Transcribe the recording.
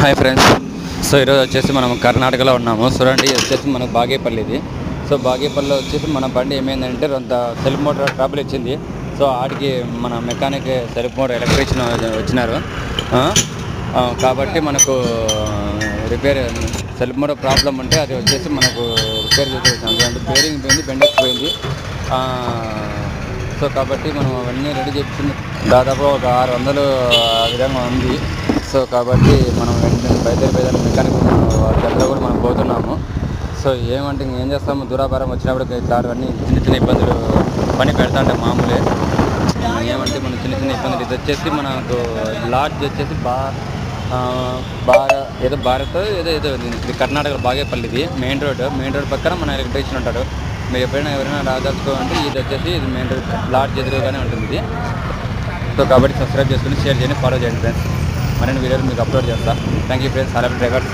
Hi friends. So ఈరోజు వచ్చేసి మనం కర్ణాటకలో ఉన్నాము. చూడండి, ఇది వచ్చేసి మన బాగేపల్లి ఇది. సో బాగేపల్లిలో వచ్చేసి మన బండి ఏమైందంటే కొంత సెల్ఫ్ మోటార్ ట్రబుల్ ఇచ్చింది. సో ఆడికి మన మెకానిక్ సెల్ఫ్ మోటార్ ఎలక్ట్రీషియన్ వచ్చినారు. కాబట్టి మనకు రిపేర్ సెల్ఫ్ మోటార్ ప్రాబ్లం ఉంటే అది వచ్చేసి మనకు రిపేర్ చేసి వచ్చినాం. అంటే బేరింగ్ పోయింది, బెండెక్స్ పోయింది. సో కాబట్టి మనం అవన్నీ రెడీ చేయించింది దాదాపు ఒక 600 ఆ విధంగా ఉంది. సో కాబట్టి మనం వెంటనే బయలుదేరి మెకానిక్ దగ్గర కూడా మనం పోతున్నాము. సో ఏమంటే ఏం చేస్తాము, దురాభారం వచ్చినప్పుడు ఇట్లాంటివన్నీ చిన్న చిన్న ఇబ్బందులు పని పెడతా మామూలే. ఏమంటే మన చిన్న చిన్న ఇబ్బందులు ఇది వచ్చేసి మనకు లాడ్జ్ వచ్చేసి ఏదో భారత్ ఏదో ఏదో ఇది కర్ణాటక బాగేపల్లి. ఇది మెయిన్ రోడ్ పక్కన మన ఎలక్ట్రీషియన్ ఉంటాడు. మీరు ఎవరైనా రాదలుచుకోవాలంటే ఇది వచ్చేసి ఇది మెయిన్ రోడ్ లాడ్జ్ ఎదురుగానే ఉంటుంది ఇది. సో కాబట్టి సబ్స్క్రైబ్ చేసుకుని షేర్ చేయండి, ఫాలో చేయండి ఫ్రెండ్స్. మరిన్ని వీడియోలు మీకు అప్లోడ్ చేస్తాను. Thank you friends. All drivers.